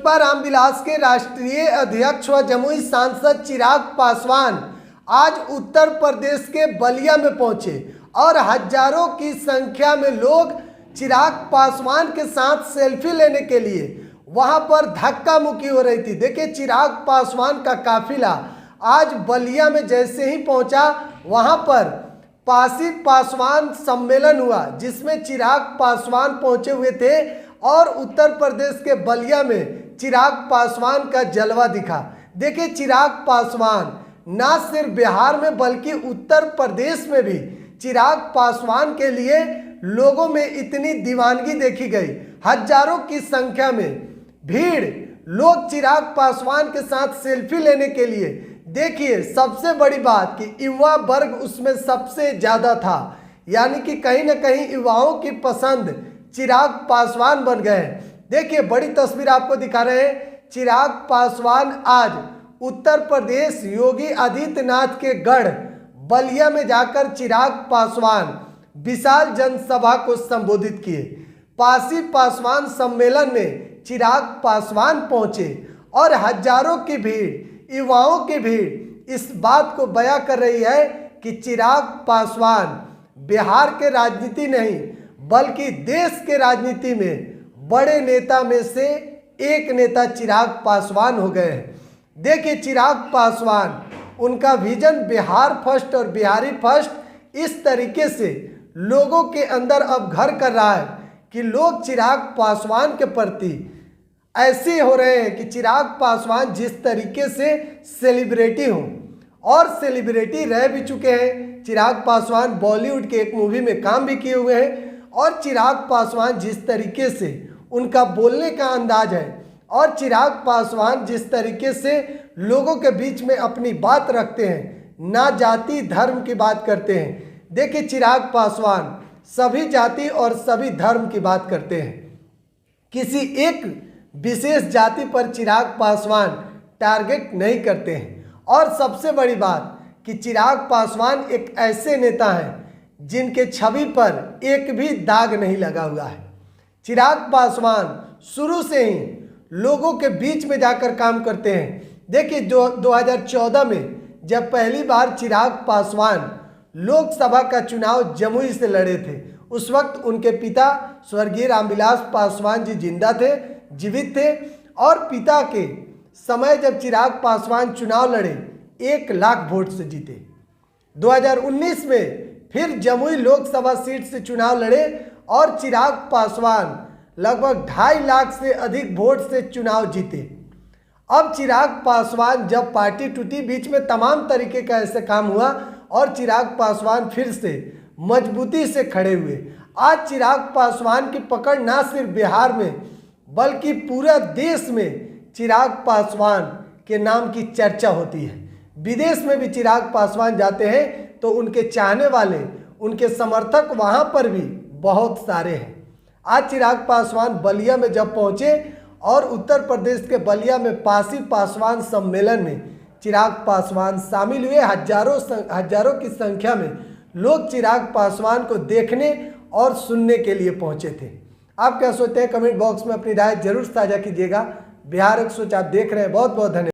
लोजपा रामविलास के राष्ट्रीय अध्यक्ष व जमुई सांसद चिराग पासवान आज उत्तर प्रदेश के बलिया में पहुंचे और हजारों की संख्या में लोग चिराग पासवान के साथ सेल्फी लेने के लिए वहां पर धक्का मुक्की हो रही थी। देखिए, चिराग पासवान का काफिला आज बलिया में जैसे ही पहुंचा, वहां पर पासी पासवान सम्मेलन हुआ जिसमें चिराग पासवान पहुंचे हुए थे और उत्तर प्रदेश के बलिया में चिराग पासवान का जलवा दिखा। देखिए, चिराग पासवान ना सिर्फ बिहार में बल्कि उत्तर प्रदेश में भी चिराग पासवान के लिए लोगों में इतनी दीवानगी देखी गई। हजारों की संख्या में भीड़, लोग चिराग पासवान के साथ सेल्फी लेने के लिए। देखिए, सबसे बड़ी बात कि युवा वर्ग उसमें सबसे ज्यादा था, यानी कि कहीं ना कहीं युवाओं की पसंद चिराग पासवान बन गए। देखिए, बड़ी तस्वीर आपको दिखा रहे हैं। चिराग पासवान आज उत्तर प्रदेश योगी आदित्यनाथ के गढ़ बलिया में जाकर चिराग पासवान विशाल जनसभा को संबोधित किए। पासी पासवान सम्मेलन में चिराग पासवान पहुंचे और हजारों की भीड़, युवाओं की भीड़ इस बात को बयां कर रही है कि चिराग पासवान बिहार के राजनीति नहीं बल्कि देश के राजनीति में बड़े नेता में से एक नेता चिराग पासवान हो गए हैं। देखिए, चिराग पासवान, उनका विजन बिहार फर्स्ट और बिहारी फर्स्ट इस तरीके से लोगों के अंदर अब घर कर रहा है कि लोग चिराग पासवान के प्रति ऐसे हो रहे हैं कि चिराग पासवान जिस तरीके से सेलिब्रिटी हों और सेलिब्रिटी रह भी चुके हैं। चिराग पासवान बॉलीवुड के एक मूवी में काम भी किए हुए हैं और चिराग पासवान जिस तरीके से उनका बोलने का अंदाज है और चिराग पासवान जिस तरीके से लोगों के बीच में अपनी बात रखते हैं, ना जाति धर्म की बात करते हैं। देखिए, चिराग पासवान सभी जाति और सभी धर्म की बात करते हैं, किसी एक विशेष जाति पर चिराग पासवान टारगेट नहीं करते हैं। और सबसे बड़ी बात कि चिराग पासवान एक ऐसे नेता हैं जिनके छवि पर एक भी दाग नहीं लगा हुआ है। चिराग पासवान शुरू से ही लोगों के बीच में जाकर काम करते हैं। देखिए, जो 2014 में जब पहली बार चिराग पासवान लोकसभा का चुनाव जमुई से लड़े थे, उस वक्त उनके पिता स्वर्गीय रामविलास पासवान जी जिंदा थे, जीवित थे और पिता के समय जब चिराग पासवान चुनाव लड़े 1 लाख वोट से जीते। 2019 में फिर जमुई लोकसभा सीट से चुनाव लड़े और चिराग पासवान लगभग 2.5 लाख से अधिक वोट से चुनाव जीते। अब चिराग पासवान जब पार्टी टूटी, बीच में तमाम तरीके का ऐसे काम हुआ और चिराग पासवान फिर से मजबूती से खड़े हुए। आज चिराग पासवान की पकड़ ना सिर्फ बिहार में बल्कि पूरा देश में चिराग पासवान के नाम की चर्चा होती है। विदेश में भी चिराग पासवान जाते हैं तो उनके चाहने वाले, उनके समर्थक वहां पर भी बहुत सारे हैं। आज चिराग पासवान बलिया में जब पहुंचे और उत्तर प्रदेश के बलिया में पासी पासवान सम्मेलन में चिराग पासवान शामिल हुए। हजारों की संख्या में लोग चिराग पासवान को देखने और सुनने के लिए पहुंचे थे। आप क्या सोचते हैं? कमेंट बॉक्स में अपनी राय जरूर साझा कीजिएगा। बिहार 100 आप देख रहे हैं। बहुत बहुत धन्यवाद।